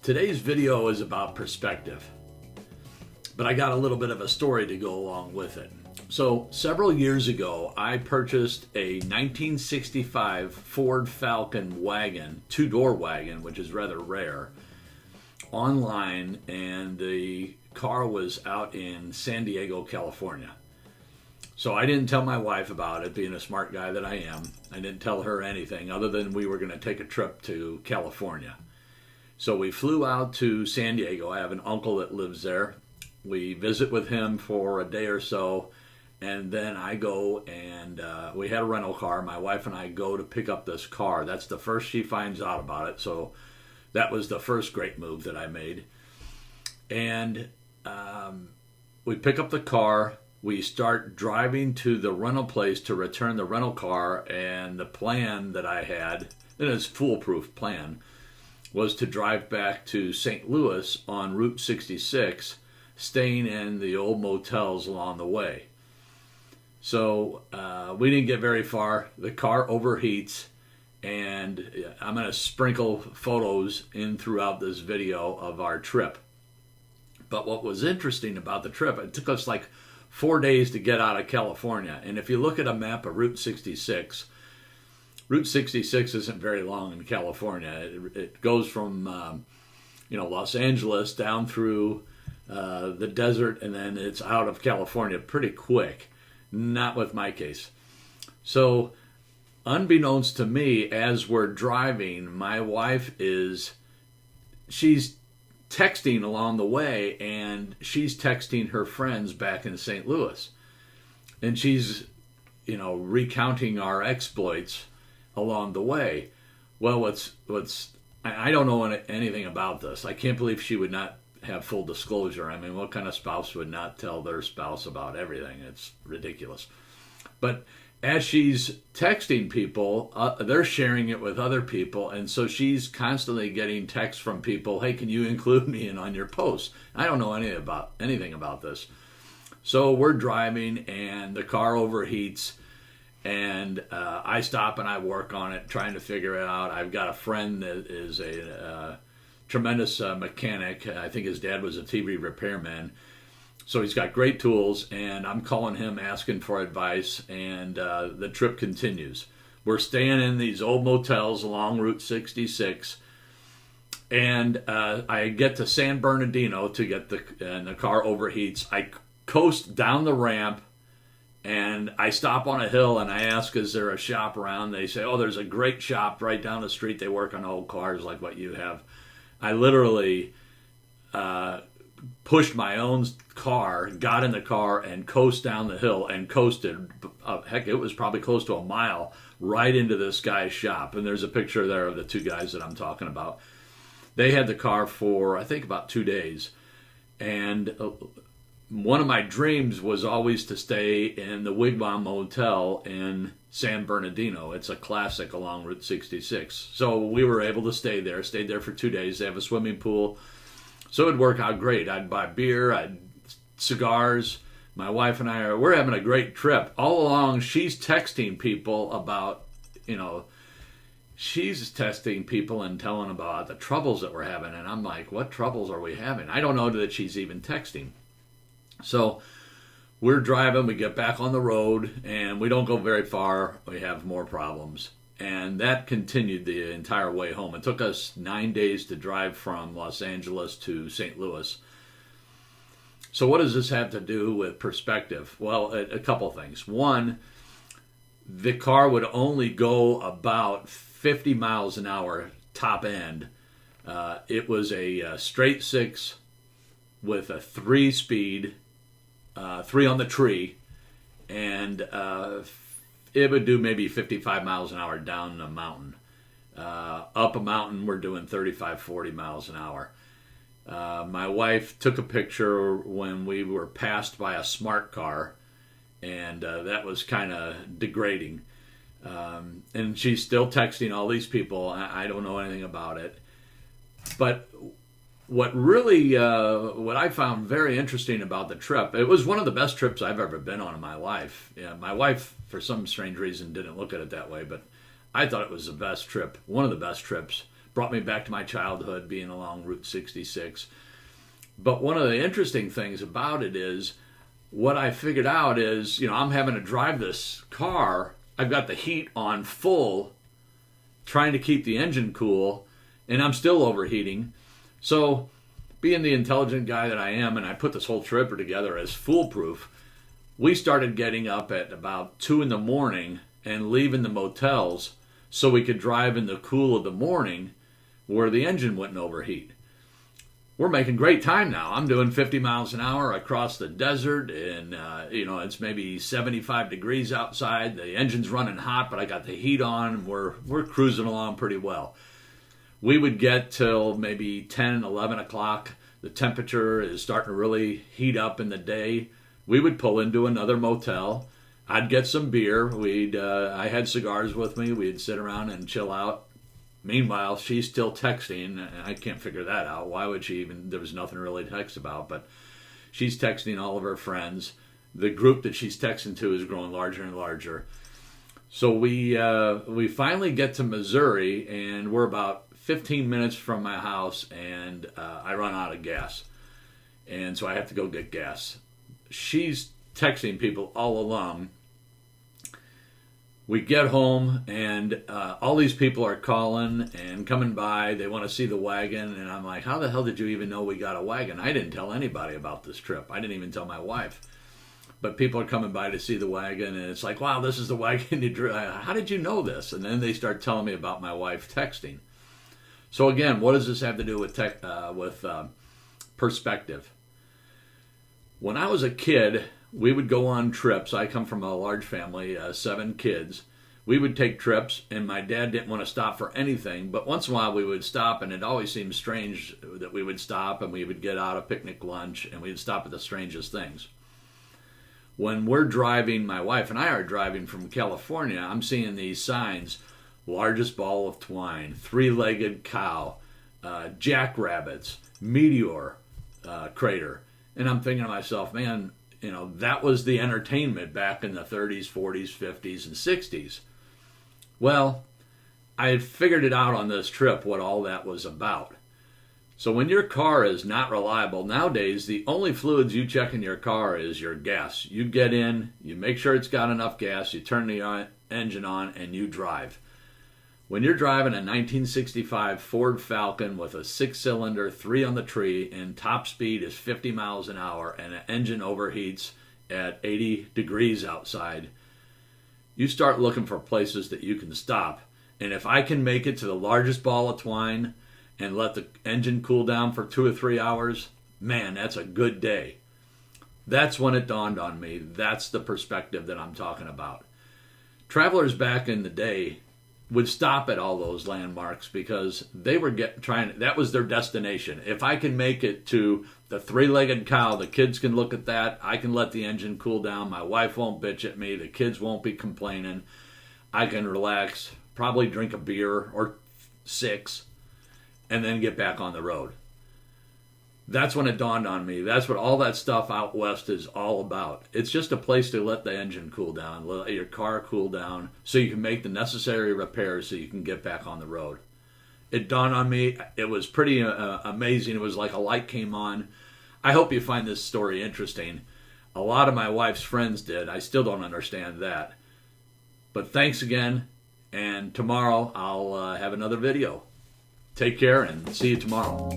Today's video is about perspective, but I got a little bit of a story to go along with it. So several years ago, I purchased a 1965 Ford Falcon wagon, two-door wagon, which is rather rare, online, and the car was out in San Diego, California. So I didn't tell my wife about it, being a smart guy that I am. I didn't tell her anything other than we were going to take a trip to California. So we flew out to San Diego. I have an uncle that lives there. We visit with him for a day or so, and then I go and we had a rental car. My wife and I go to pick up this car. That's the first she finds out about it. So that was the first great move that I made. And we pick up the car. We start driving to the rental place to return the rental car, and the plan that I had, and it's a foolproof plan, was to drive back to St. Louis on Route 66, staying in the old motels along the way. So we didn't get very far. The car overheats, and I'm going to sprinkle photos in throughout this video of our trip. But what was interesting about the trip, it took us like 4 days to get out of California. And if you look at a map of Route 66, Route 66 isn't very long in California. It goes from Los Angeles down through the desert, and then it's out of California pretty quick. Not with my case. So unbeknownst to me, as we're driving, my wife she's texting along the way, and she's texting her friends back in St. Louis. And she's, recounting our exploits along the way. Well, I don't know anything about this. I can't believe she would not have full disclosure. I mean, what kind of spouse would not tell their spouse about everything? It's ridiculous. But as she's texting people, they're sharing it with other people, and so she's constantly getting texts from people, hey, can you include me in on your post? I don't know anything about this. So we're driving, and the car overheats, and I stop and I work on it, trying to figure it out. I've got a friend that is a tremendous mechanic. I think his dad was a TV repairman. So he's got great tools, and I'm calling him asking for advice, and the trip continues. We're staying in these old motels along Route 66, and I get to San Bernardino to get and the car overheats. I coast down the ramp, and I stop on a hill, and I ask, is there a shop around? They say, oh, there's a great shop right down the street. They work on old cars like what you have. I literally pushed my own car, got in the car, and coasted down the hill and coasted. Heck, it was probably close to a mile right into this guy's shop. And there's a picture there of the two guys that I'm talking about. They had the car for, I think, about 2 days. And one of my dreams was always to stay in the Wigwam Motel in San Bernardino. It's a classic along Route 66. So we were able to stayed there for 2 days. They have a swimming pool. So it'd work out great. I'd buy beer, cigars. My wife and we're having a great trip. All along, she's texting people about, she's texting people and telling about the troubles that we're having. And I'm like, what troubles are we having? I don't know that she's even texting. So we're driving, we get back on the road, and we don't go very far. We have more problems. And that continued the entire way home. It took us 9 days to drive from Los Angeles to St. Louis. So what does this have to do with perspective? Well, a couple things. One, the car would only go about 50 miles an hour top end. It was a straight six with a 3-speed, 3 on the tree, and it would do maybe 55 miles an hour down a mountain. Up a mountain, we're doing 35, 40 miles an hour. My wife took a picture when we were passed by a smart car, and that was kind of degrading. And she's still texting all these people. I don't know anything about it. But what I found very interesting about the trip, it was one of the best trips I've ever been on in my life. Yeah, my wife, for some strange reason, didn't look at it that way, but I thought it was the best trip, one of the best trips. brought me back to my childhood being along Route 66. But one of the interesting things about it is, what I figured out is, I'm having to drive this car. I've got the heat on full, trying to keep the engine cool, and I'm still overheating. So, being the intelligent guy that I am, and I put this whole trip together as foolproof, we started getting up at about 2 in the morning and leaving the motels so we could drive in the cool of the morning where the engine wouldn't overheat. We're making great time now. I'm doing 50 miles an hour across the desert, and it's maybe 75 degrees outside. The engine's running hot, but I got the heat on. We're cruising along pretty well. We would get till maybe 10, 11 o'clock. The temperature is starting to really heat up in the day. We would pull into another motel. I'd get some beer. I had cigars with me. We'd sit around and chill out. Meanwhile, she's still texting. I can't figure that out. Why would she even? There was nothing really to text about, but she's texting all of her friends. The group that she's texting to is growing larger and larger. So we finally get to Missouri, and we're about 15 minutes from my house, and I run out of gas. And so I have to go get gas. She's texting people all along. We get home, and all these people are calling and coming by. They want to see the wagon, and I'm like, how the hell did you even know we got a wagon? I didn't tell anybody about this trip. I didn't even tell my wife. But people are coming by to see the wagon, and it's like, wow, this is the wagon you drew. How did you know this? And then they start telling me about my wife texting. So again, what does this have to do with perspective? When I was a kid, we would go on trips. I come from a large family, 7 kids. We would take trips, and my dad didn't want to stop for anything, but once in a while we would stop, and it always seemed strange that we would stop, and we would get out a picnic lunch, and we'd stop at the strangest things. When we're driving, my wife and I are driving from California, I'm seeing these signs: largest ball of twine, 3-legged cow, jackrabbits, meteor crater. And I'm thinking to myself, man, that was the entertainment back in the 30s, 40s, 50s, and 60s. Well, I had figured it out on this trip what all that was about. So when your car is not reliable, nowadays the only fluids you check in your car is your gas. You get in, you make sure it's got enough gas, you turn the engine on, and you drive. When you're driving a 1965 Ford Falcon with a 6-cylinder, 3 on the tree, and top speed is 50 miles an hour, and an engine overheats at 80 degrees outside, you start looking for places that you can stop. And if I can make it to the largest ball of twine and let the engine cool down for 2 or 3 hours, man, that's a good day. That's when it dawned on me. That's the perspective that I'm talking about. Travelers back in the day would stop at all those landmarks because they were that was their destination. If I can make it to the 3-legged cow, the kids can look at that. I can let the engine cool down. My wife won't bitch at me. The kids won't be complaining. I can relax, probably drink a beer or 6, and then get back on the road. That's when it dawned on me. That's what all that stuff out west is all about. It's just a place to let the engine cool down, let your car cool down, so you can make the necessary repairs so you can get back on the road. It dawned on me. It was pretty amazing. It was like a light came on. I hope you find this story interesting. A lot of my wife's friends did. I still don't understand that. But thanks again, and tomorrow I'll have another video. Take care and see you tomorrow.